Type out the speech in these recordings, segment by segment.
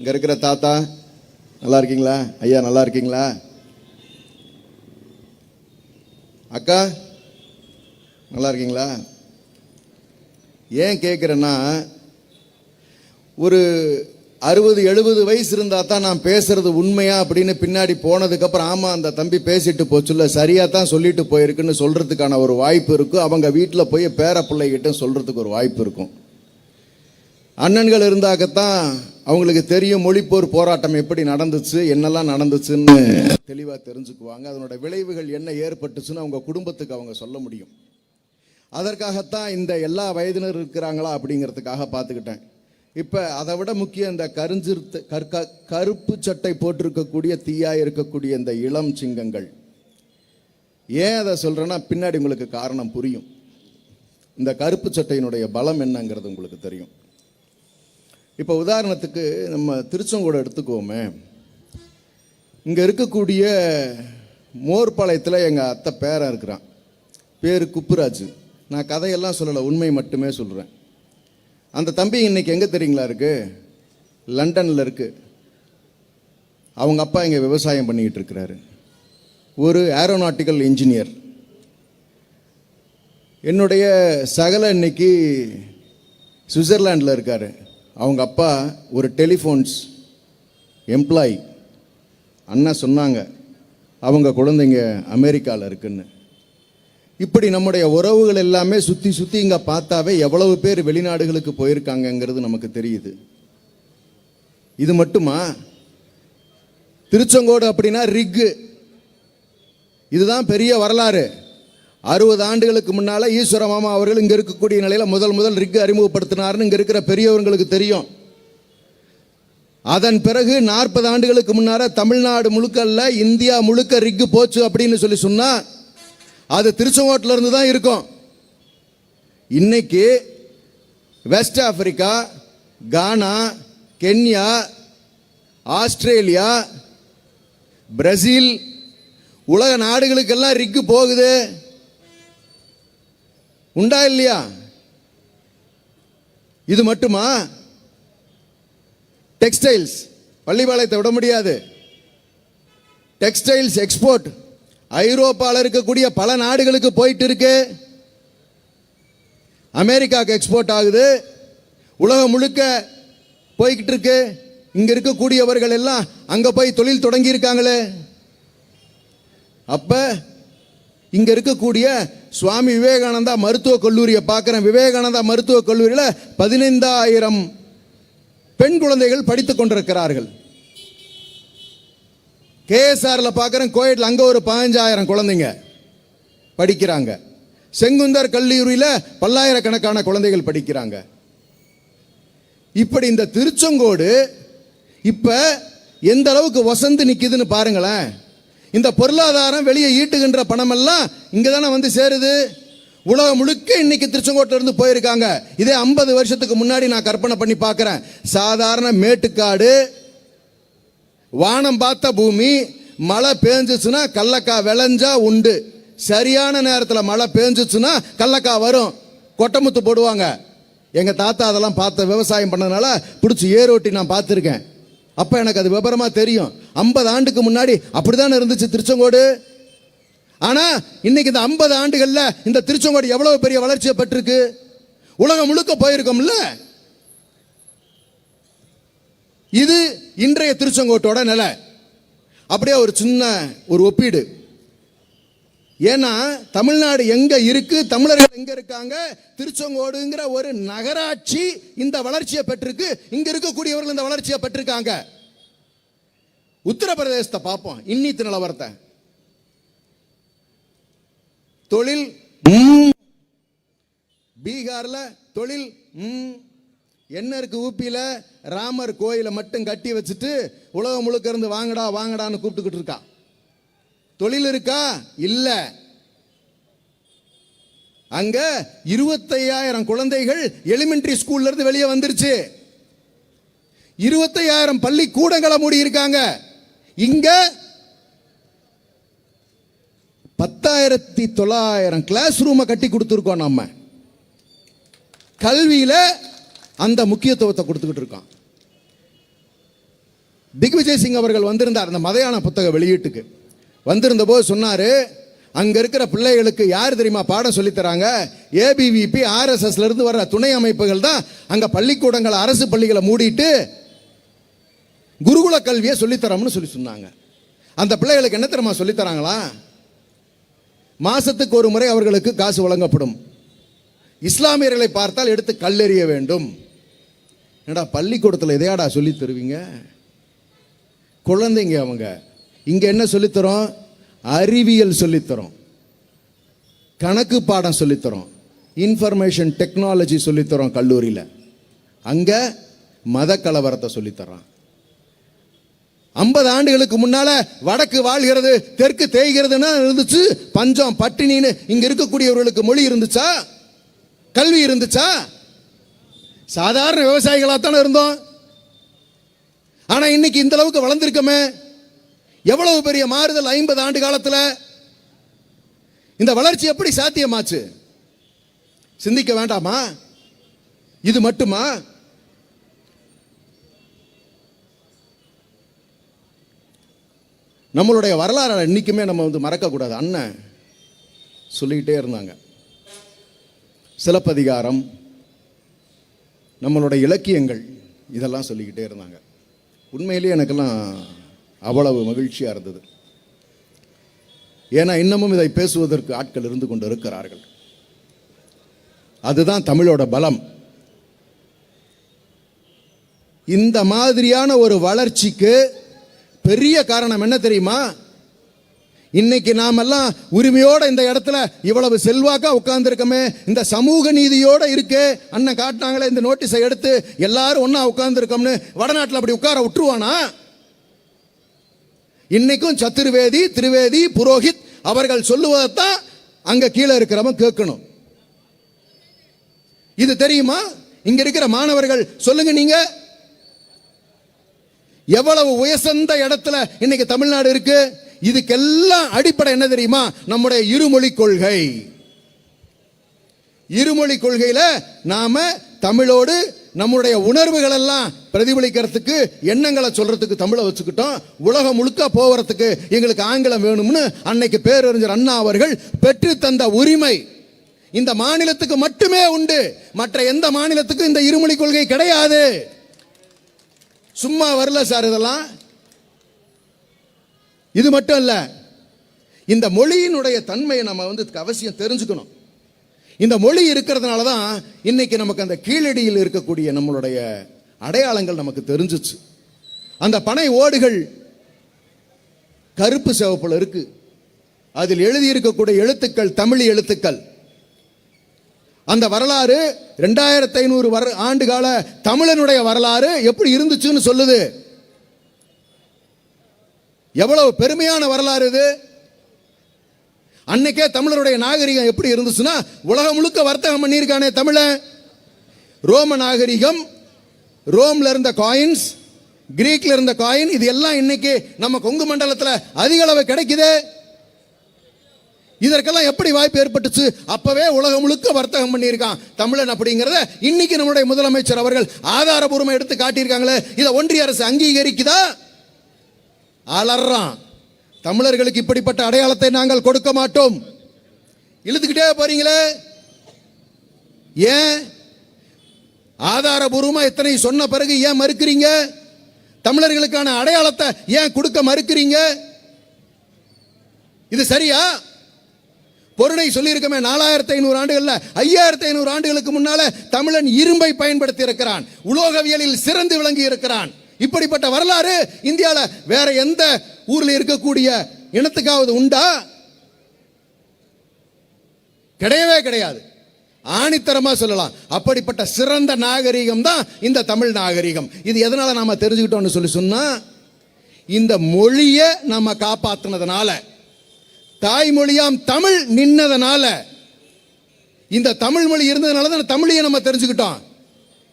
இங்கே இருக்கிற தாத்தா நல்லா இருக்கீங்களா? ஐயா நல்லா இருக்கீங்களா? அக்கா நல்லா இருக்கீங்களா? ஏன் கேட்குறேன்னா, ஒரு 60-70 வயசு இருந்தால் தான் நான் பேசுறது உண்மையா அப்படின்னு பின்னாடி போனதுக்கப்புறம் ஆமாம் அந்த தம்பி பேசிட்டு போச்சுல்ல, சரியாக தான் சொல்லிட்டு போயிருக்குன்னு சொல்கிறதுக்கான ஒரு வாய்ப்பு இருக்கும். அவங்க வீட்டில் போய் பேர பிள்ளைகிட்ட சொல்கிறதுக்கு ஒரு வாய்ப்பு இருக்கும். அண்ணன்கள் இருந்தாக்கத்தான் அவங்களுக்கு தெரியும் மொழிப்போர் போராட்டம் எப்படி நடந்துச்சு, என்னெல்லாம் நடந்துச்சுன்னு தெளிவாக தெரிஞ்சுக்குவாங்க. அதனோட விளைவுகள் என்ன ஏற்பட்டுச்சுன்னு அவங்க குடும்பத்துக்கு அவங்க சொல்ல முடியும். அதற்காகத்தான் இந்த எல்லா வயதினர் இருக்கிறாங்களா அப்படிங்கிறதுக்காக பார்த்துக்கிட்டேன். இப்போ அதை விட முக்கியம், இந்த கருப்பு சட்டை போட்டிருக்கக்கூடிய தீயாக இருக்கக்கூடிய இந்த இளம் சிங்கங்கள். ஏன் அதை சொல்கிறேன்னா பின்னாடி உங்களுக்கு காரணம் புரியும். இந்த கருப்பு சட்டையினுடைய பலம் என்னங்கிறது உங்களுக்கு தெரியும். இப்போ உதாரணத்துக்கு நம்ம திருச்செங்கோடு எடுத்துக்குவோமே. இங்கே இருக்கக்கூடிய மோர்பாளையத்தில் எங்கள் அத்தை பேரன் இருக்கிறான், பேர் குப்புராஜ். நான் கதையெல்லாம் சொல்லலை, உண்மை மட்டுமே சொல்கிறேன். அந்த தம்பி இன்னைக்கு எங்கே தெரியுங்களா இருக்குது? லண்டனில் இருக்குது. அவங்க அப்பா இங்கே விவசாயம் பண்ணிக்கிட்டு இருக்கிறாரு, ஒரு ஏரோநாட்டிக்கல் இன்ஜினியர். என்னுடைய சகல இன்னைக்கு சுவிட்சர்லாண்டில் இருக்கார். அவங்க அப்பா ஒரு டெலிஃபோன்ஸ் எம்ப்ளாயி. அண்ணா சொன்னாங்க அவங்க குழந்தைங்க அமெரிக்காவில் இருக்குன்னு. இப்படி நம்முடைய உறவுகள் எல்லாமே சுற்றி சுற்றி இங்கே பார்த்தாவே எவ்வளவு பேர் வெளிநாடுகளுக்கு போயிருக்காங்கங்கிறது நமக்கு தெரியுது. இது மட்டுமா? திருச்செங்கோடு அப்படின்னா ரிக்கு, இதுதான் பெரிய வரலாறு. 60 ஆண்டுகளுக்கு முன்னால் ஈஸ்வர மாமா அவர்கள் இங்கே இருக்கக்கூடிய நிலையில் முதல் ரிக்கு அறிமுகப்படுத்தினார்னு இங்கே இருக்கிற பெரியவர்களுக்கு தெரியும். அதன் பிறகு 40 ஆண்டுகளுக்கு முன்னார தமிழ்நாடு முழுக்கல்ல இந்தியா முழுக்க ரிக்கு போச்சு அப்படின்னு சொன்னா அது திருச்செங்கோட்டில் இருந்து தான் இருக்கும். இன்னைக்கு வெஸ்ட் ஆப்பிரிக்கா, கானா, கென்யா, ஆஸ்திரேலியா, பிரேசில், உலக நாடுகளுக்கெல்லாம் ரிக்கு போகுது. உண்டா இல்லையா? இது மட்டுமா? டெக்ஸ்டைல்ஸ், பள்ளிப்பாளையத்தை விட முடியாது. டெக்ஸ்டைல்ஸ் எக்ஸ்போர்ட் ஐரோப்பாவில் இருக்கக்கூடிய பல நாடுகளுக்கு போயிட்டு இருக்கு. அமெரிக்காவுக்கு எக்ஸ்போர்ட் ஆகுது, உலகம் முழுக்க போய்கிட்டு இருக்கு. இங்க இருக்கக்கூடியவர்கள் எல்லாம் அங்க போய் தொழில் தொடங்கி இருக்காங்களே. அப்ப இங்க இருக்கக்கூடிய சுவாமி விவேகானந்தா மருத்துவக் கல்லூரியை பார்க்கிறேன். விவேகானந்தா மருத்துவக் கல்லூரியில் 15,000 பெண் குழந்தைகள் படித்துக் கொண்டிருக்கிறார்கள். கேஎஸ்ஆர்ல பார்க்கிறேன், கோயட்ல அங்க ஒரு 15,000 குழந்தைங்க படிக்கிறாங்க. செங்குந்தர் கல்லூரியில் பல்லாயிரக்கணக்கான குழந்தைகள் படிக்கிறாங்க. இப்படி இந்த திருச்செங்கோடு இப்ப எந்த அளவுக்கு வசந்து நிக்குதுன்னு பாருங்களேன். இந்த பொருளாதாரம் வெளியே ஈட்டுகின்ற பணம் எல்லாம் இங்க தானே வந்து சேருது. உலகம் முழுக்க இன்னைக்கு திருச்செங்கோட்டில இருந்து போயிருக்காங்க. இதே 50 வருஷத்துக்கு முன்னாடி நான் கற்பனை பண்ணி பார்க்கிறேன். சாதாரண மேட்டுக்காடு, வானம் பார்த்த பூமி, மழை பேஞ்சிச்சுன்னா கல்லக்காய் விளைஞ்சா உண்டு. சரியான நேரத்தில் மழை பேஞ்சிச்சுன்னா கல்லக்காய் வரும், கொட்டமுத்து போடுவாங்க. எங்க தாத்தா அதெல்லாம் பார்த்த விவசாயம் பண்ணதுனால பிடிச்சி ஏரோட்டி நான் பார்த்துருக்கேன். அப்ப எனக்கு அது விபரமா தெரியும். 50 ஆண்டுக்கு முன்னாடி அப்படிதான் இருந்துச்சு திருச்செங்கோடு. ஆனா இன்னைக்கு இந்த 50 ஆண்டுகள்ல இந்த திருச்செங்கோடு எவ்வளவு பெரிய வளர்ச்சியை பெற்றிருக்கு. உலகம் முழுக்க போயிருக்கோம்ல. இது இன்றைய திருச்செங்கோட்டோட நிலை. அப்படியே ஒரு சின்ன ஒரு ஒப்பீடு. ஏன்னா தமிழ்நாடு எங்க இருக்கு, தமிழர்கள் எங்க இருக்காங்க, திருச்செங்கோடுங்கிற ஒரு நகராட்சி இந்த வளர்ச்சியை பெற்றிருக்கு. இங்க இருக்கக்கூடியவர்கள் இந்த வளர்ச்சியை பெற்றிருக்காங்க. உத்தரப்பிரதேசத்தை பார்ப்போம், இன்னித்து நிலவரத்தை. தொழில் பீகார்ல தொழில் என்ன இருக்கு? ஊப்பியில ராமர் கோயிலை மட்டும் கட்டி வச்சுட்டு உலகம் முழுக்க இருந்து வாங்கடா வாங்கடான்னு கூப்பிட்டுக்கிட்டு இருக்கா. தொழில் இருக்கா? இல்ல. அங்க 25,000 குழந்தைகள் எலிமெண்டரி ஸ்கூல்ல இருந்து வெளியே வந்துருச்சு. 25,000 பள்ளி கூடங்களை மூடி இருக்காங்க. இங்க 10,900 கிளாஸ் ரூமை கட்டி கொடுத்துருக்கோம். நம்ம கல்வியில அந்த முக்கியத்துவத்தை கொடுத்துக்கிட்டு இருக்கோம். திக்விஜய் சிங் அவர்கள் வந்திருந்தார் அந்த மதையான புத்தக வெளியீட்டுக்கு. வந்திருந்த போது சொன்னாரு, அங்க இருக்கிற பிள்ளைகளுக்கு யார் தெரியுமா பாடம் சொல்லி தராங்க? ஏபிவிபி ஆர்எஸ்எஸ்ல இருந்து வர்ற துணை அமைப்புகள் தான் அங்க பள்ளிக்கூடங்களை அரசு பள்ளிகளை மூடிட்டு குருகுல கல்வியை சொல்லித்தரோம்னு சொல்லி சொன்னாங்க. அந்த பிள்ளைகளுக்கு என்ன தெரியுமா சொல்லி தராங்களா? மாசத்துக்கு ஒரு முறை அவர்களுக்கு காசு வழங்கப்படும். இஸ்லாமியர்களை பார்த்தால் எடுத்து கல்லெறிய வேண்டும். என்னடா பள்ளிக்கூடத்தில் எதையாடா சொல்லி தருவீங்க? குழந்தைங்க அவங்க. இங்க என்ன சொல்லித்தரோம்? அறிவியல் சொல்லித்தரோம், கணக்கு பாடம் சொல்லித்தரோம், இன்ஃபர்மேஷன் டெக்னாலஜி சொல்லித்தரோம் கல்லூரியில். அங்க மத கலவரத்தை சொல்லித்தரோம். 50 ஆண்டுகளுக்கு முன்னால வடக்கு வாழ்கிறது தெற்கு தேய்கிறதுன்னு இருந்துச்சு. பஞ்சம் பட்டினின்னு இங்க இருக்கக்கூடியவர்களுக்கு மொழி இருந்துச்சா? கல்வி இருந்துச்சா? சாதாரண விவசாயிகளாகத்தானே இருந்தோம். ஆனா இன்னைக்கு இந்த அளவுக்கு வளர்ந்திருக்கமே. எவ்வளவு பெரிய மாறுதல் 50 ஆண்டு காலத்தில். இந்த வளர்ச்சி எப்படி சாத்தியமாச்சு? சிந்திக்க வேண்டாமா? இது மட்டுமா? நம்மளுடைய வரலாறு இன்னைக்குமே நம்ம மறக்கக்கூடாது. அண்ணன் சொல்லிக்கிட்டே இருந்தாங்க. சிலப்பதிகாரம், நம்மளுடைய இலக்கியங்கள், இதெல்லாம் சொல்லிக்கிட்டே இருந்தாங்க. உண்மையிலேயே எனக்கெல்லாம் அவ்வளவு மகிழ்ச்சியாக இருந்தது. ஏன்னா இன்னமும் இதை பேசுவதற்கு ஆட்கள் இருந்து கொண்டு இருக்கிறார்கள். அதுதான் தமிழோட பலம். இந்த மாதிரியான ஒரு வளர்ச்சிக்கு பெரிய காரணம் என்ன தெரியுமா? இன்னைக்கு நாமெல்லாம் உரிமையோட இந்த இடத்துல இவ்வளவு செல்வாக்கா உட்கார்ந்துருக்கமே, இந்த சமூக நீதியோட இருக்கு. அண்ணன் காட்டினாங்களே இந்த நோட்டீஸை எடுத்து எல்லாரும் ஒன்னா உட்கார்ந்துருக்கோம்னு. வடநாட்டில் அப்படி உட்கார விட்டுருவானா? இன்னைக்கும் சத்துர்வேதி, திரிவேதி, புரோஹித் அவர்கள் சொல்லுவதைத்தான் அங்க கீழே இருக்கிறவன் கேட்கணும். இது தெரியுமா? இங்க இருக்கிற மாணவர்கள் சொல்லுங்க, நீங்க எவ்வளவு உயர்ந்த இடத்துல இன்னைக்கு தமிழ்நாடு இருக்கு. இதுக்கெல்லாம் அடிப்படை என்ன தெரியுமா? நம்முடைய இருமொழி கொள்கை. இருமொழி கொள்கையில நாம தமிழோடு நம்முடைய உணர்வுகள் எல்லாம் பிரதிபலிக்கிறதுக்கு, எண்ணங்களை சொல்றதுக்கு தமிழை வச்சுக்கிட்டோம். உலகம் முழுக்க போவதுக்கு எங்களுக்கு ஆங்கிலம் வேணும்னு அன்னைக்கு பேரறிஞர் அண்ணா அவர்கள் பெற்று தந்த உரிமை இந்த மாநிலத்துக்கு மட்டுமே உண்டு. மற்ற எந்த மாநிலத்துக்கும் இந்த இருமொழி கொள்கை கிடையாது. சும்மா வரல சார் இதெல்லாம். இது மட்டும் இல்ல, இந்த மொழியினுடைய தன்மையை நம்ம அவசியம் தெரிஞ்சுக்கணும். இந்த மொழி இருக்கிறதுனால தான் இன்னைக்கு நமக்கு அந்த கீழடியில் இருக்கக்கூடிய நம்மளுடைய அடையாளங்கள் நமக்கு தெரிஞ்சிச்சு. அந்த பனை ஓடுகள் கருப்பு சிவப்புல இருக்கு. அதில் எழுதி இருக்கக்கூடிய எழுத்துக்கள் தமிழ் எழுத்துக்கள். அந்த வரலாறு 2500 ஆண்டு கால தமிழனுடைய வரலாறு எப்படி இருந்துச்சுன்னு சொல்லுது. எவ்வளவு பெருமையான வரலாறு இது. அன்னைக்கே தமிழருடைய நாகரிகம் எப்படி இருந்துச்சுன்னா, உலகம் முழுக்க வர்த்தகம் பண்ணியிருக்கானே தமிழன். ரோம நாகரிகம், ரோம்ல இருந்த காயின்ஸ், கிரீக்ல இருந்த காயின், இது எல்லாம் இன்னைக்கு நம்ம கொங்கு மண்டலத்தில் அதிக அளவு கிடைக்குது. இதற்கெல்லாம் எப்படி வாய்ப்பு ஏற்பட்டுச்சு? அப்பவே உலகம் முழுக்க வர்த்தகம் பண்ணியிருக்கான் தமிழன் அப்படிங்கிறத இன்னைக்கு நம்முடைய முதலமைச்சர் அவர்கள் ஆதாரபூர்வமாக எடுத்து காட்டியிருக்காங்களே. இதை ஒன்றிய அரசு அங்கீகரிக்குதா? அலறான். தமிழர்களுக்கு இப்படிப்பட்ட அடையாளத்தை நாங்கள் கொடுக்க மாட்டோம். இழுத்துக்கிட்டே போறீங்களே ஏன்? ஆதாரபூர்வமா எத்தனை சொன்ன பிறகு ஏன் மறுக்கிறீங்க? தமிழர்களுக்கான அடையாளத்தை ஏன் கொடுக்க மறுக்கிறீங்க? இது சரியா? பொருளை சொல்லியிருக்கமே 4500 ஆண்டுகள்ல 5500 ஆண்டுகளுக்கு முன்னால தமிழன் இரும்பை பயன்படுத்தி இருக்கிறான், உலோகவியலில் சிறந்து விளங்கி இருக்கிறான். இப்படிப்பட்ட வரலாறு இந்தியாவில் வேற எந்த ஊர்ல இருக்கக்கூடிய இனத்துக்காவது உண்டா? கிடையவே கிடையாது. ஆணித்தரமா சொல்லலாம். அப்படிப்பட்ட சிறந்த நாகரிகம் தான் இந்த தமிழ் நாகரிகம். இது எதனால நாம தெரிஞ்சுக்கிட்டோம்னு சொன்னா, இந்த மொழியை நாம காப்பாத்தினதுனால, தாய்மொழியாம் தமிழ் நின்னதனால, இந்த தமிழ் மொழி இருந்ததுனால தான் தமிழையை நம்ம தெரிஞ்சுக்கிட்டோம்.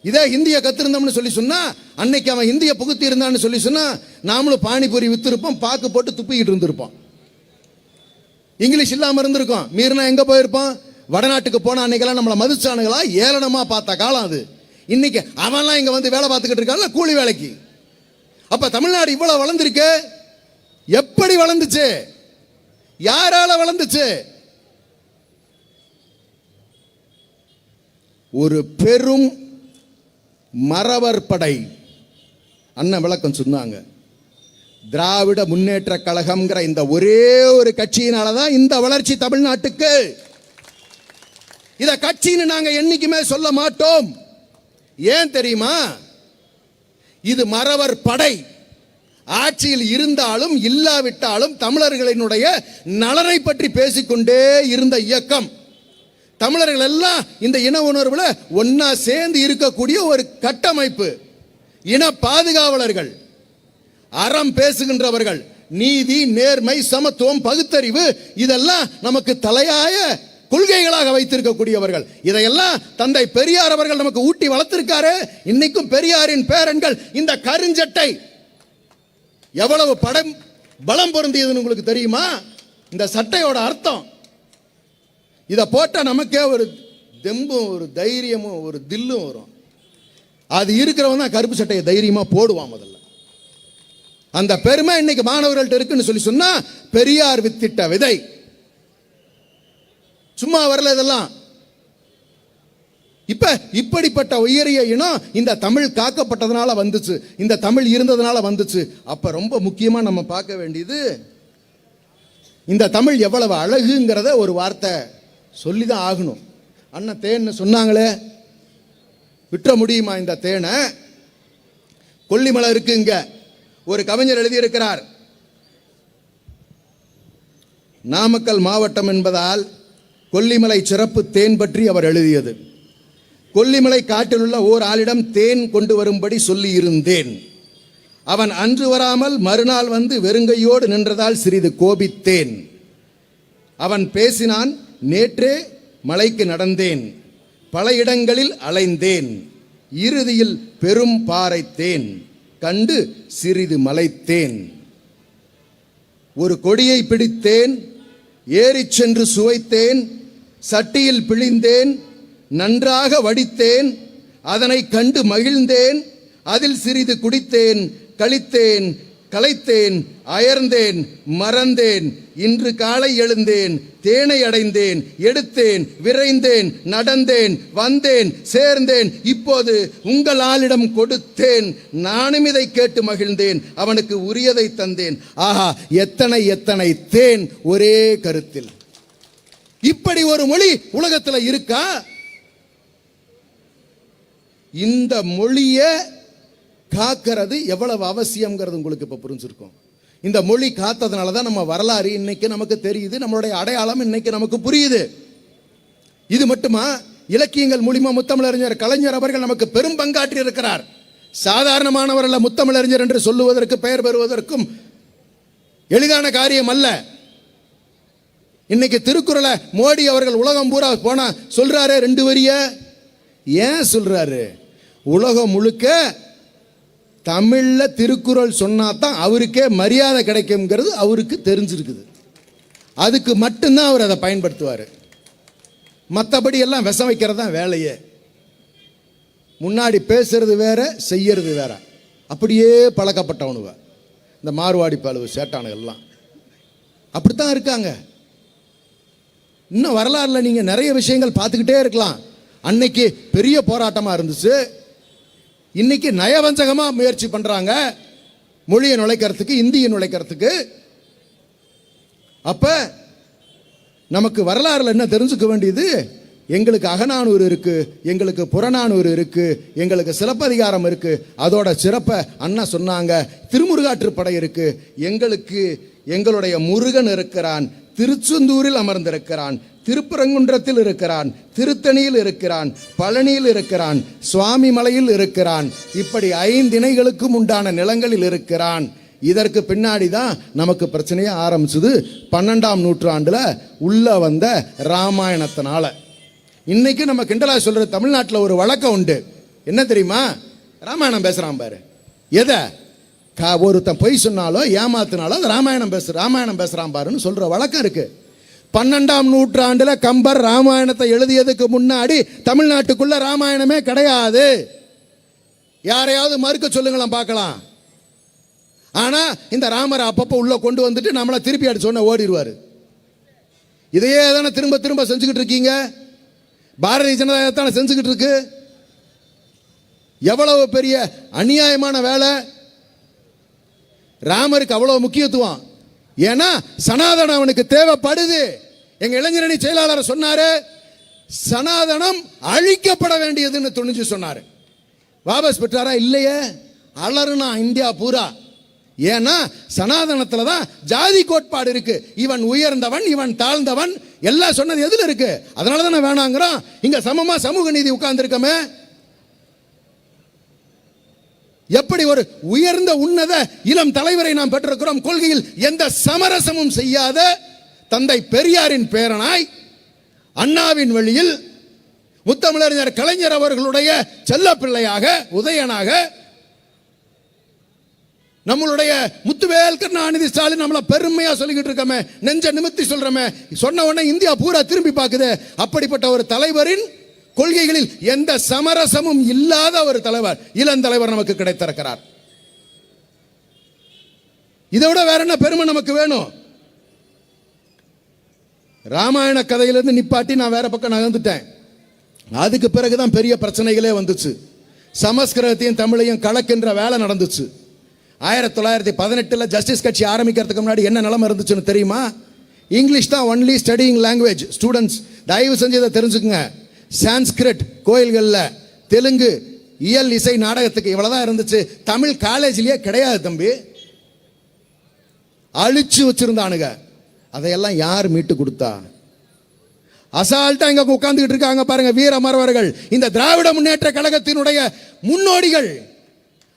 இதே ஹிந்திய கத்திருந்தோம்னு சொன்னா, அன்னைக்கு அவன் ஹிந்திய புகுத்தி இருந்தான்னு சொன்னா, நாமளும் பானிபூரி வித்திருப்போம், பாக்கு போட்டு துப்பிக்கிட்டு இருந்திருப்போம். இங்கிலீஷ் இல்லாம இருந்திருக்கோம். மீறினா எங்க போயிருப்போம்? வடநாட்டுக்கு போன அன்னைக்கெல்லாம் நம்மளை மதிச்சானுங்களா ஏளனமா பார்த்த காலம் அது. இன்னைக்கு அவன்லாம் இங்க வேலை பார்த்துக்கிட்டு இருக்கான்ல கூலி வேலைக்கு. அப்ப தமிழ்நாடு இவ்வளவு வளர்ந்திருக்கு. எப்படி வளர்ந்துச்சு? யாரால வளர்ந்துச்சு? ஒரு பெரும் மறவர் படை. அண்ணன் விளக்கம் சொன்னாங்க. திராவிட முன்னேற்ற கழகம்ங்கிற இந்த ஒரே ஒரு கட்சியினாலதான் இந்த வளர்ச்சி தமிழ்நாட்டுக்கு. இத கட்சின்னு நாங்க என்னைக்குமே சொல்ல மாட்டோம். ஏன் தெரியுமா? இது மறவர் படை. ஆட்சியில் இருந்தாலும் இல்லாவிட்டாலும் தமிழர்களினுடைய நலனை பற்றி பேசிக்கொண்டே இருந்த இயக்கம். தமிழர்கள் எல்லாம் இந்த இன உணர்வுல ஒன்னா சேர்ந்து இருக்கக்கூடிய ஒரு கட்டமைப்பு. இன பாதுகாவலர்கள், அறம் பேசுகின்றவர்கள், நீதி, நேர்மை, சமத்துவம், பகுத்தறிவு இதெல்லாம் நமக்கு தலையாய கொள்கைகளாக வைத்திருக்கக்கூடியவர்கள். இதையெல்லாம் தந்தை பெரியார் அவர்கள் நமக்கு ஊட்டி வளர்த்திருக்காரு. இன்னைக்கும் பெரியாரின் பேரன்கள் இந்த கருஞ்சட்டை எவ்வளவு பலம் பொருந்தியதுன்னு உங்களுக்கு தெரியுமா? இந்த சட்டையோட அர்த்தம். இதை போட்டா நமக்கே ஒரு தெம்பும் ஒரு தைரியமும் ஒரு தில்லும் வரும். அது இருக்கிறவன் தான் கருப்பு சட்டையை தைரியமா போடுவான் முதல்ல. அந்த பெருமை இன்னைக்கு மாணவர்கள்ட்ட இருக்குன்னு சொல்லி சொன்னா பெரியார் வித்திட்ட விதை. சும்மா வரல இதெல்லாம். இப்ப இப்படிப்பட்ட உயரிய இனம் இந்த தமிழ் காக்கப்பட்டதனால வந்துச்சு, இந்த தமிழ் இருந்ததுனால வந்துச்சு. அப்ப ரொம்ப முக்கியமா நம்ம பார்க்க வேண்டியது இந்த தமிழ் எவ்வளவு அழகுங்கிறத ஒரு வார்த்தை சொல்லிதான் ஆகணும். அண்ணன் தேன் சொன்னாங்களே, விட்டுற முடியுமா இந்த தேனை? கொல்லிமலை இருக்கு இங்க. ஒரு கவிஞர் எழுதியிருக்கிறார், நாமக்கல் மாவட்டம் என்பதால் கொல்லிமலை சிறப்பு தேன் பற்றி அவர் எழுதியது. கொல்லிமலை காட்டில் உள்ள ஓர் ஆளிடம் தேன் கொண்டு வரும்படி சொல்லி இருந்தேன். அவன் அன்று வராமல் மறுநாள் வந்து வெறுங்கையோடு நின்றதால் சிறிது கோபித்தேன். அவன் பேசினான், நேற்றே மலைக்கு நடந்தேன், பல இடங்களில் அலைந்தேன், இறுதியில் பெரும் பாறை தேன் கண்டு சிறிது மலைத்தேன். ஒரு கொடியை பிடித்தேன், ஏறிச் சென்று சுவைத்தேன், சட்டியில் பிழிந்தேன், நன்றாக வடித்தேன், அதனை கண்டு மகிழ்ந்தேன், அதில் சிறிது குடித்தேன், கழித்தேன், கலைத்தேன், அயர்ந்தேன், மறந்தேன், இன்று காலை எழுந்தேன், தேனை அடைந்தேன், எடுத்தேன், விரைந்தேன், நடந்தேன், வந்தேன், சேர்ந்தேன், இப்போது உங்கள் ஆளிடம் கொடுத்தேன், நானும் இதை கேட்டு மகிழ்ந்தேன், அவனுக்கு உரியதை தந்தேன். ஆஹா, எத்தனை எத்தனை தேன் ஒரே கருத்தில். இப்படி ஒரு மொழி உலகத்தில் இருக்கா? இந்த மொழியை காக்கிறது எவ்வளவு அவசியம்ங்கிறது உங்களுக்கு இப்ப புரிஞ்சிருக்கும். இந்த மொழி காத்ததுனால தான் நம்ம வரலாறு இன்னைக்கு நமக்கு தெரியுது, நம்மளுடைய அடையாளம் இன்னைக்கு நமக்கு புரியுது. இது மட்டுமா? இலக்கியங்கள் மூலியமா முத்தமிழறிஞர் கலைஞர் அவர்கள் நமக்கு பெரும் பங்காற்றி இருக்கிறார். சாதாரணமானவர்கள் முத்தமிழறிஞர் என்று சொல்லுவதற்கு, பெயர் பெறுவதற்கும் எளிதான காரியம் அல்ல. இன்னைக்கு திருக்குறளை மோடி அவர்கள் உலகம் பூரா போனா சொல்றாரு 2 வரிய. ஏன் சொல்றாரு? உலகம் முழுக்க தமிழ்ல திருக்குறள் சொன்னாதான் அவருக்கே மரியாதை கிடைக்கும்ங்கிறது அவருக்கு தெரிஞ்சிருக்குது. அதுக்கு மட்டும்தான் அவர் அதை பயன்படுத்துவார். மற்றபடி எல்லாம் விஷம் வைக்கிறது தான் வேலையே. முன்னாடி பேசுறது வேற, செய்யறது வேற. அப்படியே பழக்கப்பட்டவனுவ இந்த மார்வாடி பழுவு சேட்டானுகள்லாம் அப்படித்தான் இருக்காங்க. இன்னும் வரலாறுல நீங்க நிறைய விஷயங்கள் பார்த்துக்கிட்டே இருக்கலாம். அன்னைக்கு பெரிய போராட்டமா இருந்துச்சு, இன்னைக்கு நயவஞ்சகமா முயற்சி பண்றாங்க மொழியை நுழைக்கிறதுக்கு, இந்தியை நுழைக்கிறதுக்கு. அப்ப நமக்கு வரலாறுல என்ன தெரிஞ்சுக்க வேண்டியது? எங்களுக்கு அகநானூறு இருக்கு, எங்களுக்கு புறநானூறு இருக்கு, எங்களுக்கு சிலப்பதிகாரம் இருக்கு. அதோட சிறப்பை அண்ணா சொன்னாங்க. திருமுருகாற்றுப்படை இருக்கு. எங்களுக்கு எங்களுடைய முருகன் இருக்கிறான், திருச்செந்தூரில் அமர்ந்திருக்கிறான், திருப்பரங்குன்றத்தில் இருக்கிறான், திருத்தணியில் இருக்கிறான், பழனியில் இருக்கிறான், சுவாமி மலையில் இருக்கிறான். இப்படி 5 திணைகளுக்கும் உண்டான நிலங்களில் இருக்கிறான். இதற்கு பின்னாடி தான் நமக்கு பிரச்சனையே ஆரம்பிச்சது 12ஆம் நூற்றாண்டுல உள்ள வந்த ராமாயணத்தினால. இன்னைக்கு நம்ம கிண்டலா சொல்ற தமிழ்நாட்டில் ஒரு வழக்கம் உண்டு. என்ன தெரியுமா? ராமாயணம் பேசுறான் பாரு. எதை ஒருத்தன் பொய் சொன்னாலோ ஏமாத்தினாலோ ராமாயணம் பேசுறான் பாருன்னு சொல்ற வழக்கம் இருக்கு. 12ஆம் நூற்றாண்டுல கம்பர் ராமாயணத்தை எழுதியதுக்கு முன்னாடி தமிழ்நாட்டுக்குள்ள ராமாயணமே கிடையாது. யாரையாவது மறுக்க சொல்லுங்களேன் பார்க்கலாம். ஆனா இந்த ராமரை அப்பப்போ உள்ள கொண்டு வந்துட்டு நம்மளை திருப்பி அடிச்ச உடனே ஓடிடுவாரு. இதையே தானே திரும்ப திரும்ப செஞ்சுக்கிட்டு இருக்கீங்க. பாரதிய ஜனதா தானே செஞ்சுக்கிட்டு இருக்கு. எவ்வளவு பெரிய அநியாயமான வேலை. ராமருக்கு அவ்வளவு முக்கியத்துவம். ஏன்னா சனாதனம் அவனுக்கு தேவைப்படுது. எங்க இளைஞரணி செயலாளர் சொன்னாரு, சனாதனம் அழிக்கப்பட வேண்டியதுன்னு துணிஞ்சு சொன்னாரு. வாபஸ் பெற்றாரா? இல்லையே. அலறுனா இந்தியா பூரா. ஏன்னா சனாதனத்துல தான் ஜாதி கோட்பாடு இருக்கு. இவன் உயர்ந்தவன், இவன் தாழ்ந்தவன் எல்லாம் சொன்னது எதுல இருக்கு? அதனால தானே வேணாங்கிறோம். இங்க சமமா சமூக நீதி உட்கார்ந்து இருக்கமே. எப்படி ஒரு உயர்ந்த உன்னத இளம் தலைவரை நாம் பெற்றிருக்கிறோம். கொள்கையில் எந்த சமரசமும் செய்யாத தந்தை பெரியாரின் பேரனாய், அண்ணாவின் வழியில் முத்தமிழறிஞர் கலைஞர் அவர்களுடைய செல்ல பிள்ளையாக, உதயனாக, நம்மளுடைய முத்துவேல் கருணாநிதி ஸ்டாலின் நம்மள பெருமையா சொல்லிக்கிட்டு இருக்கமே, நெஞ்ச நிமித்தி சொல்றமே, சொன்ன உடனே இந்தியா பூரா திரும்பி பார்க்குது. அப்படிப்பட்ட ஒரு தலைவரின் கொள்கைகளில் எந்த சமரசமும் இல்லாத ஒரு தலைவர், இளந்தலைவர் நமக்கு கிடைத்திருக்கிறார். இதை விட வேற என்ன பெருமை நமக்கு வேணும்? ராமாயண கதையிலிருந்து நிப்பாட்டி நான் வேற பக்கம் நகர்ந்துட்டேன். அதுக்கு பிறகுதான் பெரிய பிரச்சனைகளே வந்துச்சு. சமஸ்கிருதத்தையும் தமிழையும் கலக்கின்ற வேலை நடந்துச்சு. 1918 ஜஸ்டிஸ் கட்சி ஆரம்பிக்கிறதுக்கு முன்னாடி என்ன நிலைமை இருந்துச்சுன்னு தெரியுமா? இங்கிலீஷ் தான் ஒன்லி ஸ்டடியிங் லாங்குவேஜ். ஸ்டூடெண்ட்ஸ் தயவு செஞ்சு இதை தெரிஞ்சுக்குங்க. சான்ஸ்கிரிட் கோயில்களில், தெலுங்கு இயல் இசை நாடகத்துக்கு இவ்வளவுதான் இருந்துச்சு. தமிழ் காலேஜ்லயே கிடையாது தம்பி. அழிச்சு வச்சிருந்தானுங்க. அதையெல்லாம் யார் மீட்டு கொடுத்தா? அசால்ட்டா இங்க உட்கார்ந்துகிட்டு இருக்காங்க பாருங்க வீர மறவர்கள், இந்த திராவிட முன்னேற்ற கழகத்தினுடைய முன்னோடிகள்.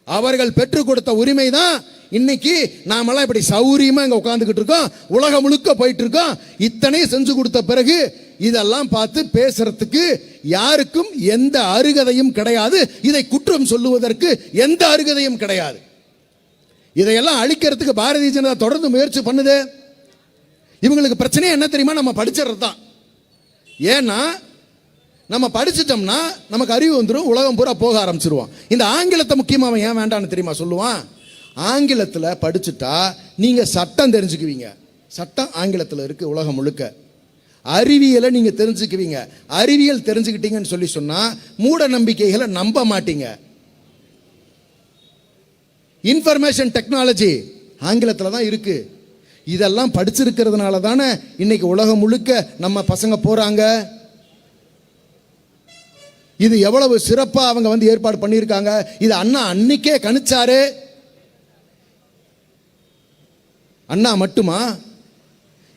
அவர்கள் பெற்றுக் கொடுத்த உரிமை தான் இன்னைக்கு நாமெல்லாம் இப்படி சௌரியமா இங்க உட்கார்ந்துகிட்டு இருக்கோம். உலகம் முழுக்க போயிட்டு இருக்கோம். இத்தனை செஞ்சு கொடுத்த பிறகு இதெல்லாம் பார்த்து பேசுறதுக்கு யாருக்கும் எந்த அருகதையும் கிடையாது. இதை குற்றம் சொல்லுவதற்கு எந்த அருகதையும் கிடையாது. இதையெல்லாம் அழிக்கிறதுக்கு பாரதிய ஜனதா தொடர்ந்து முயற்சி பண்ணுது. இவங்களுக்கு பிரச்சனையே என்ன தெரியுமா? நம்ம படிச்சிடறது தான். ஏன்னா நம்ம படிச்சிட்டோம்னா நமக்கு அறிவு வந்துடும், உலகம் பூரா போக ஆரம்பிச்சிருவோம். இந்த ஆங்கிலத்தை முக்கியமா அவன் ஏன் வேண்டான்னு தெரியுமா சொல்லுவான்? ஆங்கிலத்தில் படிச்சுட்டா நீங்க சட்டம் தெரிஞ்சுக்குவீங்க. சட்டம் ஆங்கிலத்தில் இருக்கு உலகம் முழுக்க. அறிவியலை நீங்க தெரிஞ்சுக்குவீங்க. அறிவியல் தெரிஞ்சுக்கிட்டீங்கன்னு சொல்லி சொன்னா மூட நம்பிக்கைகளை நம்ப மாட்டீங்க. இன்ஃபர்மேஷன் டெக்னாலஜி ஆங்கிலத்தில் தான் இருக்கு. இதெல்லாம் படிச்சிருக்கிறதுனால தானே இன்னைக்கு உலகம் முழுக்க நம்ம பசங்க போறாங்க. இது எவ்வளவு சிறப்பா அவங்க வந்து ஏற்பாடு பண்ணியிருக்காங்க. இது அண்ணா அன்னைக்கே கணிச்சாரு. அண்ணா மட்டுமா?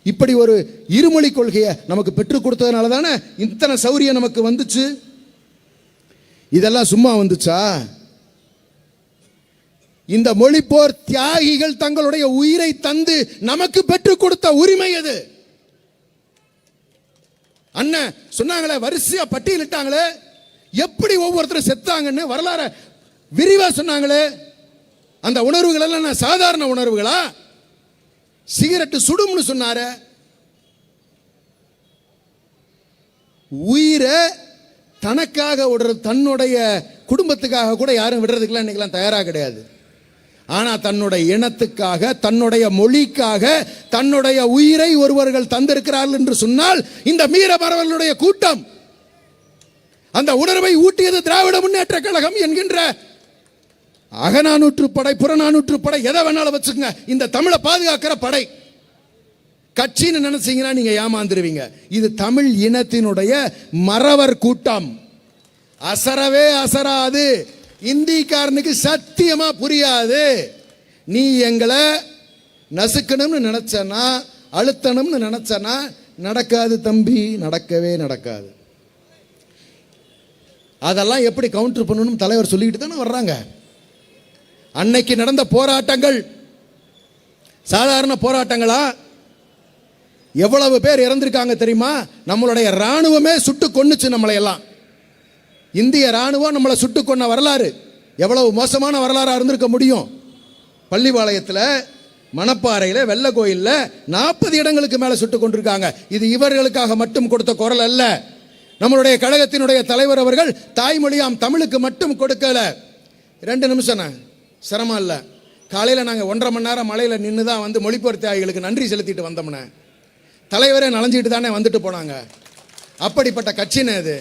இப்படி ஒரு இருமொழி கொள்கையை நமக்கு பெற்றுக் கொடுத்ததுனால தானே இத்தனை சௌரியம் நமக்கு வந்துச்சு. இதெல்லாம் சும்மா வந்துச்சா? இந்த மொழிப்போர் தியாகிகள் தங்களுடைய உயிரை தந்து நமக்கு பெற்றுக் கொடுத்த உரிமை அது. அண்ணன் சொன்னாங்களே, வரிசையா பட்டியலிட்டாங்களே, எப்படி ஒவ்வொருத்தரும் செத்தாங்கன்னு வரலாற விரிவா சொன்னாங்களே. அந்த உணர்வுகள் எல்லாம் சாதாரண உணர்வுகளா? சிகரெட் சுடும்னு சொன்னாரு. உயிரை தனக்காக விடுறது, தன்னுடைய குடும்பத்துக்காக கூட யாரும் விடுறதுக்கெல்லாம் இன்னைக்கெல்லாம் தயாராக கிடையாது. ஆனா தன்னுடைய இனத்துக்காக, தன்னுடைய மொழிக்காக தன்னுடைய உயிரை ஒருவர்கள் தந்திருக்கிறார்கள் என்று சொன்னால் இந்த மீர மறவர்களுடைய கூட்டம் அந்த உணர்வை ஊட்டியது திராவிட முன்னேற்ற கழகம் என்கின்ற அகநானூற்று படை, புறநானூற்று படை, எதை வேணாலும் வச்சுக்கோங்க. இந்த தமிழை பாதுகாக்கிற படை. கட்சின்னு நினைச்சீங்கன்னா நீங்க ஏமாந்துருவீங்க. இது தமிழ் இனத்தினுடைய மறவர் கூட்டம். அசரவே அசராது. இந்திக்காரனுக்கு சத்தியமா புரியாது. நீ எங்களை நசுக்கணும்னு நினைச்சனா, அழுத்தணும்னு நினைச்சனா நடக்காது தம்பி, நடக்கவே நடக்காது. அதெல்லாம் எப்படி கவுண்டர் பண்ணணும் தலைவர் சொல்லிக்கிட்டு தானே வர்றாங்க. அன்னைக்கு நடந்த போராட்டங்கள் சாதாரண போராட்டங்களா? எவ்வளவு பேர் இறந்திருக்காங்க தெரியுமா? நம்மளுடைய ராணுவமே சுட்டு கொன்னுச்சு நம்மளை எல்லாம். இந்திய ராணுவம் நம்மளை சுட்டு கொன்ன வரலாறு எவ்வளவு மோசமான வரலாறாக இருந்திருக்க முடியும்? பள்ளிப்பாளையத்தில், மணப்பாறையில், வெள்ள கோயிலில் 40 இடங்களுக்கு மேலே சுட்டு கொண்டிருக்காங்க. இது இவர்களுக்காக மட்டும் கொடுத்த குரல் அல்ல. நம்மளுடைய கழகத்தினுடைய தலைவர் அவர்கள் தாய்மொழியாம் தமிழுக்கு மட்டும் கொடுக்கல. 2 நிமிஷம் சிரமம் இல்லை. காலையில் நாங்கள் 1.5 மணி நேரம் மலையில் நின்று தான் வந்து மொழிபெயர்ப்பு தியாகிகளுக்கு நன்றி செலுத்திட்டு வந்தோம்னே. தலைவரே நனைஞ்சிட்டு தானே வந்துட்டு போனாங்க. அப்படிப்பட்ட கட்சின்னு அது.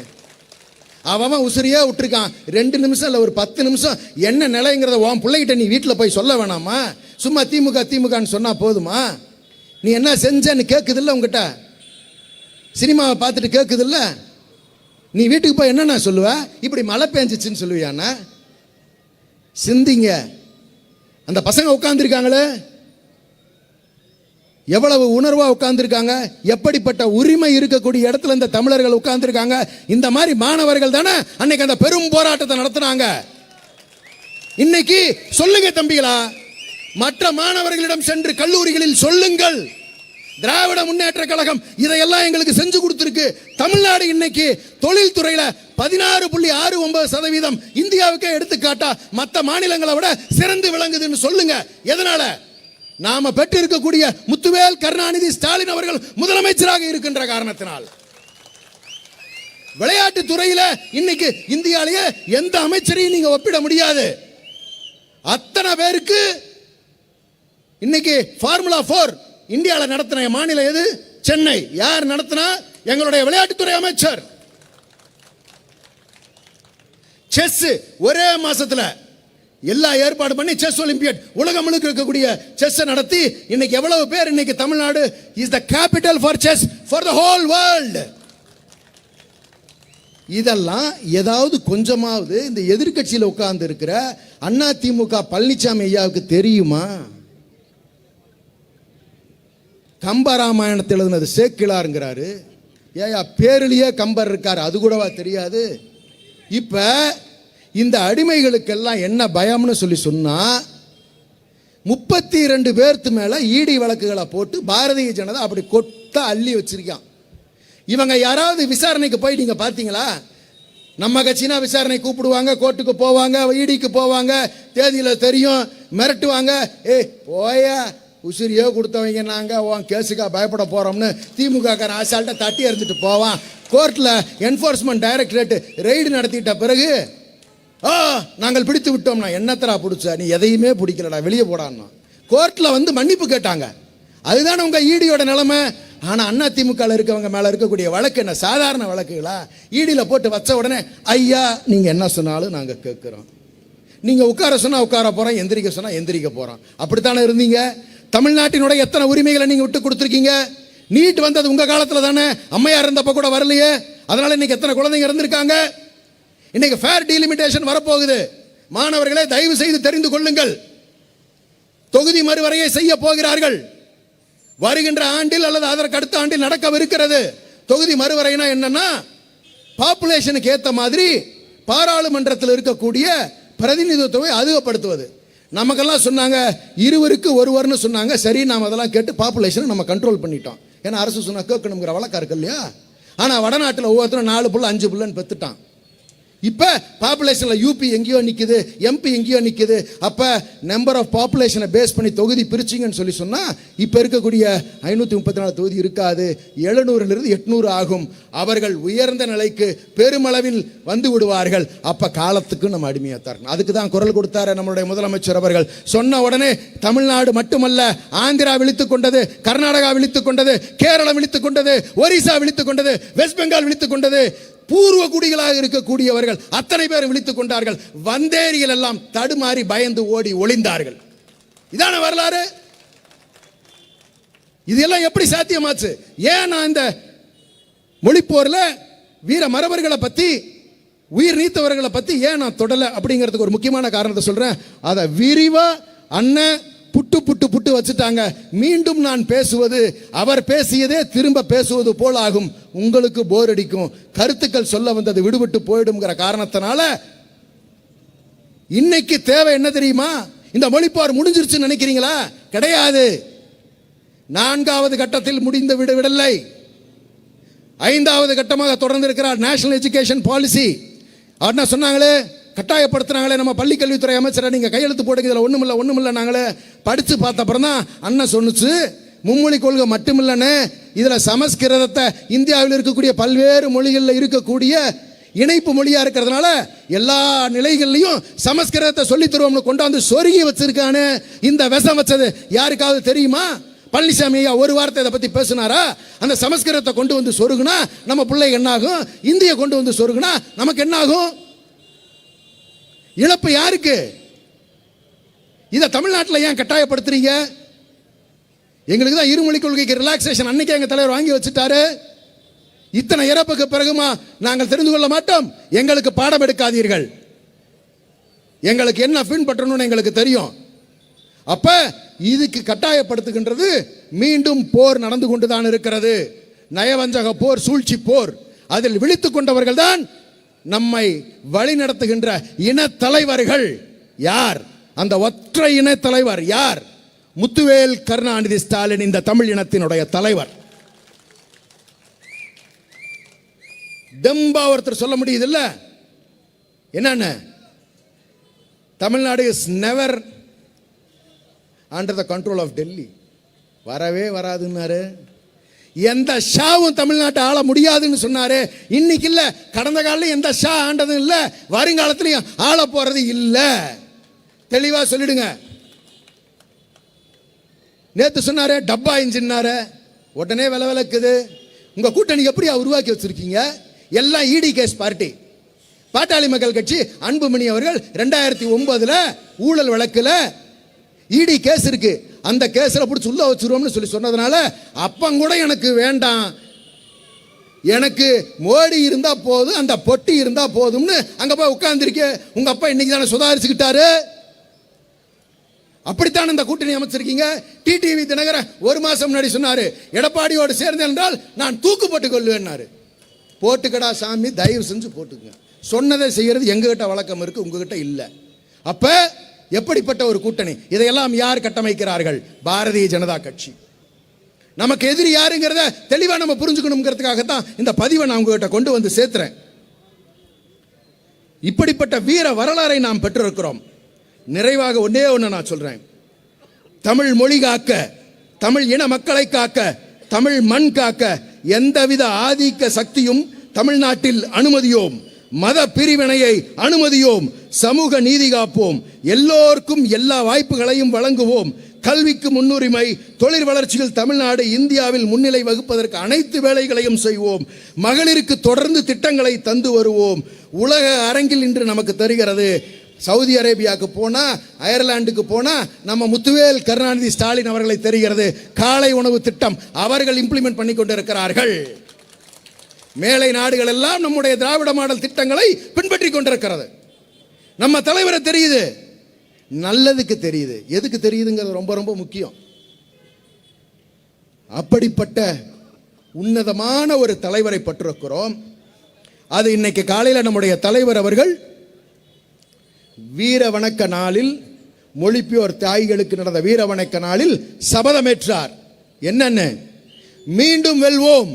அவன் உசிரியா விட்டுருக்கான். 2 நிமிஷம் இல்லை, ஒரு 10 நிமிஷம் என்ன நிலைங்கிறத உன் பிள்ளைகிட்ட நீ வீட்டில் போய் சொல்ல வேணாமா? சும்மா திமுகன்னு சொன்னா போதுமா? நீ என்ன செஞ்சன்னு கேட்குதில்ல, உங்ககிட்ட சினிமாவை பார்த்துட்டு கேட்குதில்ல. நீ வீட்டுக்கு போய் என்னன்னா சொல்லுவ? இப்படி மழை பெஞ்சிச்சுன்னு சொல்லுவியாண்ணா? சிந்திங்க. அந்த பசங்க உட்கார்ந்துருக்காங்களே, எவ்வளவு உணர்வா உட்கார்ந்துருக்காங்க. எப்படிப்பட்ட உரிமை இருக்கக்கூடிய இடத்துல இந்த தமிழர்கள் உட்கார்ந்துருக்காங்க. இந்த மாதிரி மாணவர்கள் தானே அன்னைக்கு அந்த பெரும் போராட்டத்தை நடத்தினாங்க. இன்னைக்கு சொல்லுங்க தம்பிகளா, மற்ற மாணவர்களிடம் சென்று கல்லூரிகளில் சொல்லுங்கள், திராவிட முன்னேற்ற கழகம் இதையெல்லாம் எங்களுக்கு செஞ்சு கொடுத்திருக்கு. தமிழ்நாடு இன்னைக்கு தொழில்துறையில 16.69% இந்தியாவுக்கே எடுத்துக்காட்டா மற்ற மாநிலங்களை விட சிறந்து விளங்குதுன்னு சொல்லுங்க. எதனால? நாம பெற்று இருக்கக்கூடிய முத்துவேல் கருணாநிதி ஸ்டாலின் அவர்கள் முதலமைச்சராக இருக்கின்ற காரணத்தினால். விளையாட்டு துறையில இன்னைக்கு இந்தியாவிலேயே எந்த அமைச்சரையும் நீங்க ஒப்பிட முடியாது. அத்தனை பேருக்கு இன்னைக்கு ஃபார்முலா 4 இந்தியாவில் நடத்தின மாநிலம் எது? சென்னை. யார் நடத்தினா? எங்களுடைய விளையாட்டுத்துறை அமைச்சர். செஸ் ஒரே மாசத்துல எல்லா ஏற்பாடு பண்ணி செஸ் ஒலிம்பியட் உலகம் முழுக்க இருக்கக்கூடிய செஸ் நடத்தி இன்னைக்கு எவ்வளவு பேர் இன்னைக்கு Tamil Nadu is the capital for chess for the whole world. இதெல்லாம் ஏதாவது கொஞ்சமாவது இந்த எதிர்க்கட்சியில் உட்கார்ந்து இருக்கிற அண்ணா திமுக பழனிசாமி ஐயாவுக்கு தெரியுமா? கம்பராமாயணத்தில் எழுதினது சேக்கிழாருங்கிறாரு. ஏயா பேரிலேயே கம்பர் இருக்காரு, அது கூடவா தெரியாது? இப்ப இந்த அடிமைகளுக்கெல்லாம் என்ன பயம்னு சொல்லி சொன்னா, 32 பேர்த்து மேல ஈடி வழக்குகளை போட்டு பாரதிய ஜனதா அப்படி கொட்ட அள்ளி வச்சிருக்கான். இவங்க யாராவது விசாரணைக்கு போய் நீங்க பார்த்தீங்களா? நம்ம கட்சினா விசாரணை கூப்பிடுவாங்க, கோர்ட்டுக்கு போவாங்க, ஈடிக்கு போவாங்க, தேதியில தெரியும், மிரட்டுவாங்க. போயா உசிரியோ கொடுத்தவங்க நாங்க உன் கேஸுக்கா பயப்பட போறோம்னு திமுக ஆசால்ட்ட தட்டி எறிஞ்சிட்டு போவான். கோர்ட்ல என்ஃபோர்ஸ்மெண்ட் டைரக்டரேட் ரெய்டு நடத்திட்ட பிறகு நாங்கள் பிடித்து விட்டோம்னா, என்னத்தரா பிடிச்ச? நீ எதையுமே பிடிக்கலடா, வெளியே போடான்னா கோர்ட்ல வந்து மன்னிப்பு கேட்டாங்க. அதுதானே உங்க ஈடியோட நிலைமை. ஆனா அண்ணா திமுக இருக்கவங்க மேல இருக்கக்கூடிய வழக்கு என்ன சாதாரண வழக்குகளா? ஈடியில போட்டு வச்ச உடனே ஐயா நீங்க என்ன சொன்னாலும் நாங்க கேட்கிறோம், நீங்க உட்கார சொன்னா உட்கார போறோம், எந்திரிக்க சொன்னா எந்திரிக்க போறோம். அப்படித்தானே இருந்தீங்க. தமிழ்நாட்டினுடைய எத்தனை உரிமைகளை நீங்க விட்டு கொடுத்துருக்கீங்க. நீட் வந்தது உங்க காலத்துல தானே, அம்மையார் இருந்தப்ப கூட வரலையே. அதனால இன்னைக்கு எத்தனை குழந்தைங்க இருந்திருக்காங்க. இன்னைக்கு ஃபேர் டீலிமிட்டேஷன் வரப்போகுது. மாணவர்களே தயவு செய்து தெரிந்து கொள்ளுங்கள். தொகுதி மறுவரையை செய்ய போகிறார்கள். வருகின்ற ஆண்டில் அல்லது அதற்கு அடுத்த ஆண்டில் நடக்கவிருக்கிறது. தொகுதி மறுவரைனா என்னன்னா, பாப்புலேஷனுக்கு ஏற்ற மாதிரி பாராளுமன்றத்தில் இருக்கக்கூடிய பிரதிநிதித்துவத்தை அதிகப்படுத்துவது. நமக்கெல்லாம் சொன்னாங்க 2க்கு 1 சொன்னாங்க. சரி, நாம் அதெல்லாம் கேட்டு பாப்புலேஷனை நம்ம கண்ட்ரோல் பண்ணிட்டோம். ஏன்னா அரசு சொன்னா கேட்கணுங்கிற வழக்கம் இருக்கு இல்லையா? ஆனால் வடநாட்டில் ஒவ்வொருத்தரும் 4 புள்ள 5 புள்ளன்னு பெற்றுட்டான். இப்போ பாப்புலேஷனில் யூபி எங்கேயோ நிற்குது, எம்பி எங்கேயோ நிற்குது. அப்போ நம்பர் ஆஃப் பாப்புலேஷனை பேஸ் பண்ணி தொகுதி பிரிச்சிங்கன்னு சொல்லி சொன்னால் இப்போ இருக்கக்கூடிய 534 தொகுதி இருக்காது, 700லிருந்து 800 ஆகும். அவர்கள் உயர்ந்த நிலைக்கு பெருமளவில் வந்து விடுவார்கள். அப்போ காலத்துக்கு நம்ம அடிமையாக தரணும். அதுக்கு தான் குரல் கொடுத்தாரு நம்மளுடைய முதலமைச்சர் அவர்கள். சொன்ன உடனே தமிழ்நாடு மட்டுமல்ல, ஆந்திரா விழித்துக் கொண்டது, கர்நாடகா விழித்துக் கொண்டது, கேரளம் விழித்துக் கொண்டது, ஒரிசா விழித்துக் கொண்டது, வெஸ்ட் பெங்கால் விழித்துக் கொண்டது. பூர்வ குடிகளாக இருக்கக்கூடியவர்கள் அத்தனை பேர் விழித்துக் கொண்டார்கள். வந்தேரிகள் எல்லாம் தடுமாறி பயந்து ஓடி ஒளிந்தார்கள். இதான வரலாறு. இதெல்லாம் எப்படி சாத்தியமாச்சு? ஏன் நான் இந்த மொழிப்போர்ல வீர மறவர்களை பத்தி, உயிர் நீத்தவர்களை பத்தி ஏன் நான் தொடல அப்படிங்கிறதுக்கு ஒரு முக்கியமான காரணத்தை சொல்றேன். அதை விரிவா அண்ணன் புட்டு புட்டு புட்டு வச்சுட்டாங்க. மீண்டும் நான் பேசுவது அவர் பேசியதே திரும்ப பேசுவது போல் ஆகும். உங்களுக்கு போர் அடிக்கும். கருத்துக்கள் சொல்ல வந்தது விடுபட்டு போயிடும்ங்கிற காரணத்தினால இன்னைக்கு தேவை என்ன தெரியுமா? இந்த மொழிப்போர் முடிஞ்சிருச்சுன்னு நினைக்கிறீங்களா? கிடையாது. 4வது கட்டத்தில் முடிந்து விடவில்லை. 5வது கட்டமாக தொடர்ந்து இருக்கிறார் நேஷனல் எஜுகேஷன் பாலிசி. என்ன சொன்னாங்களே, கட்டாயப்படுத்துறாங்களே நம்ம பள்ளிக்கல்வித்துறை அமைச்சரை, நீங்க கையெழுத்து போடுங்க, இதில் ஒண்ணுமில்ல நாங்களே படிச்சு பார்த்த அப்புறம் தான் அண்ணன் சொன்னுச்சு, மும்மொழி கொள்கை மட்டுமில்லன்னு, இதுல சமஸ்கிருதத்தை இந்தியாவில் இருக்கக்கூடிய பல்வேறு மொழிகளில் இருக்கக்கூடிய இணைப்பு மொழியா இருக்கிறதுனால எல்லா நிலைகள்லையும் சமஸ்கிருதத்தை சொல்லி தருவோம்னு கொண்டாந்து சொருகி வச்சிருக்கானே, இந்த விஷம் வச்சது யாருக்காவது தெரியுமா? பழனிசாமி ஐயா ஒரு வார்த்தை இதை பத்தி பேசினாரா? அந்த சமஸ்கிருதத்தை கொண்டு வந்து சொருகுனா நம்ம பிள்ளை என்ன ஆகும்? இந்திய கொண்டு வந்து சொருகுனா நமக்கு என்ன ஆகும்? இழப்பு யாருக்கு? இதை தமிழ்நாட்டில் ஏன் கட்டாயப்படுத்துறீங்க? எங்களுக்கு தான் இருமொழி கொள்கைக்கு ரிலாக்ஸேஷன் அன்னைக்கு எங்க தலைவர் வாங்கி வச்சுட்டாரு. இத்தனை இறப்புக்கு பிறகுமா நாங்கள் தெரிந்து கொள்ள மாட்டோம்? எங்களுக்கு பாடம் எடுக்காதீர்கள். எங்களுக்கு என்ன பின்பற்றணும்னு எங்களுக்கு தெரியும். அப்ப இதுக்கு கட்டாயப்படுத்துகின்றது மீண்டும் போர் நடந்து கொண்டுதான் இருக்கிறது. நயவஞ்சக போர், சூழ்ச்சி போர். அதில் விழித்துக் கொண்டவர்கள் தான் நம்மை வழி நடத்துகின்ற இன தலைவர்கள். யார் அந்த ஒற்றை இன தலைவர்? யார்? முத்துவேல் கருணாநிதி ஸ்டாலின், இந்த தமிழ் இனத்தினுடைய தலைவர். தெம்பா ஒருத்தர் சொல்ல முடியுது இல்ல? என்னன்னு? Tamil Nadu is never under the control of Delhi. வரவே வராதுன்னாரு. எந்த ஷாவும் தமிழ்நாட்டை ஆள முடியாதுன்னு சொன்னாரு. இன்னைக்கு இல்ல, கடந்த காலம் எந்த ஷா ஆண்டதும் இல்ல, வருங்காலத்திலையும் ஆள போறது இல்ல. தெளிவா சொல்லிடுங்க. நேத்து சொன்னாரு டப்பா இன்ஜின்னாரு, உடனே வில விளக்குது. உங்க கூட்டணி எப்படியா உருவாக்கி வச்சிருக்கீங்க? எல்லாம் இடி கேஸ் பார்ட்டி. பாட்டாளி மக்கள் கட்சி அன்புமணி அவர்கள் 2009 ஊழல் வழக்குல இடி கேஸ் இருக்கு, அந்த கேஸ்ல பிடிச்சி உள்ள வச்சிருவோம்னு சொல்லி சொன்னதுனால அப்பம் கூட எனக்கு வேண்டாம், எனக்கு மோடி இருந்தா போதும், அந்த பொட்டி இருந்தா போதும்னு அங்க போய் உட்கார்ந்துருக்கே. உங்க அப்பா இன்னைக்கு தானே சுதாரிச்சுக்கிட்டாரு. அப்படித்தான் இந்த கூட்டணி அமைச்சிருக்கீங்க. டிடிவி தினகரன் ஒரு மாசம் முன்னாடி சொன்னாரு, எடப்பாடியோடு சேர்ந்தேன் என்றால் நான் தூக்கு போட்டுக் கொள்வேன்னாரு. போட்டுக்கடா சாமி, தயவு செஞ்சு போட்டுக்குங்க. சொன்னதை செய்யறது எங்ககிட்ட வழக்கம் இருக்கு, உங்ககிட்ட இல்ல. அப்ப எப்படிப்பட்ட ஒரு கூட்டணி? இதையெல்லாம் யார் கட்டமைக்கிறார்கள்? பாரதிய ஜனதா கட்சி. நமக்கு எதிரி யாருங்கிறத தெளிவா நம்ம புரிஞ்சுக்கணுங்கிறதுக்காகத்தான் இந்த பதிவை நான் உங்ககிட்ட கொண்டு வந்து சேர்த்துறேன். இப்படிப்பட்ட வீர வரலாறை நாம் பெற்றிருக்கிறோம். நிறைவாக ஒன்னே ஒன்று நான் சொல்றேன். தமிழ் மொழி காக்க, தமிழ் இன மக்களை காக்க, தமிழ் மண் காக்க எந்தவித ஆதிக்க சக்தியும் தமிழ்நாட்டில் அனுமதியோம். மத பிரிவினையை அனுமதியோம். சமூக நீதி காப்போம். எல்லோருக்கும் எல்லா வாய்ப்புகளையும் வழங்குவோம். கல்விக்கு முன்னுரிமை, தொழில் வளர்ச்சியில் தமிழ்நாடு இந்தியாவில் முன்னிலை வகுப்பதற்கு அனைத்து வேலைகளையும் செய்வோம். மகளிருக்கு தொடர்ந்து திட்டங்களை தந்து வருவோம். உலக அரங்கில் இன்று நமக்கு தெரிகிறது, சவுதி அரேபியாவுக்கு போனா, அயர்லாந்துக்கு போனா நம்ம முத்துவேல் கருணாநிதி ஸ்டாலின் அவர்களை தெரிகிறது. காலை உணவு திட்டம் அவர்கள் இம்ப்ளிமெண்ட் பண்ணி கொண்டிருக்கிறார்கள். மேலை நாடுகள் எல்லாம் நம்முடைய திராவிட மாடல் திட்டங்களை பின்பற்றி கொண்டிருக்கிறது. நம்ம தலைவரை தெரியுது, நல்லதுக்கு தெரியுது. எதுக்கு தெரியுதுங்கிறது ரொம்ப ரொம்ப முக்கியம். அப்படிப்பட்ட உன்னதமான ஒரு தலைவரை பெற்றிருக்கிறோம். அது இன்னைக்கு காலையில் நம்முடைய தலைவர் அவர்கள் வீர வணக்க நாளில், மொழிப்போர் தாய்களுக்கு நடந்த வீர வணக்க நாளில் சபதமேற்றார். என்னன்னு? மீண்டும் வெல்வோம்,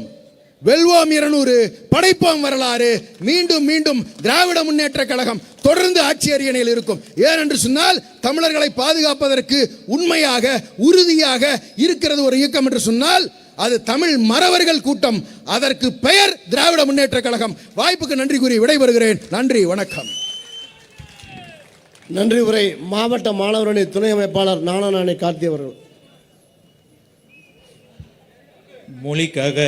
வெல்வோம் 200, படைப்போம் வரலாறு, மீண்டும் மீண்டும் திராவிட முன்னேற்ற கழகம் தொடர்ந்து ஆட்சி அரியணையில் இருக்கும். ஏனென்று சொன்னால் தமிழர்களை பாதுகாப்பதற்கு உண்மையாக உறுதியாக இருக்கிறது ஒரு இயக்கம் என்று சொன்னால் அது தமிழ் மறவர்கள் கூட்டம். அதற்கு பெயர் திராவிட முன்னேற்ற கழகம். வாய்ப்புக்கு நன்றி கூறி விடைபெறுகிறேன். நன்றி, வணக்கம். நன்றி உரை மாவட்ட மாணவரணி துணை அமைப்பாளர் நாணாநாணி கார்த்தி அவர்கள். மொழிக்காக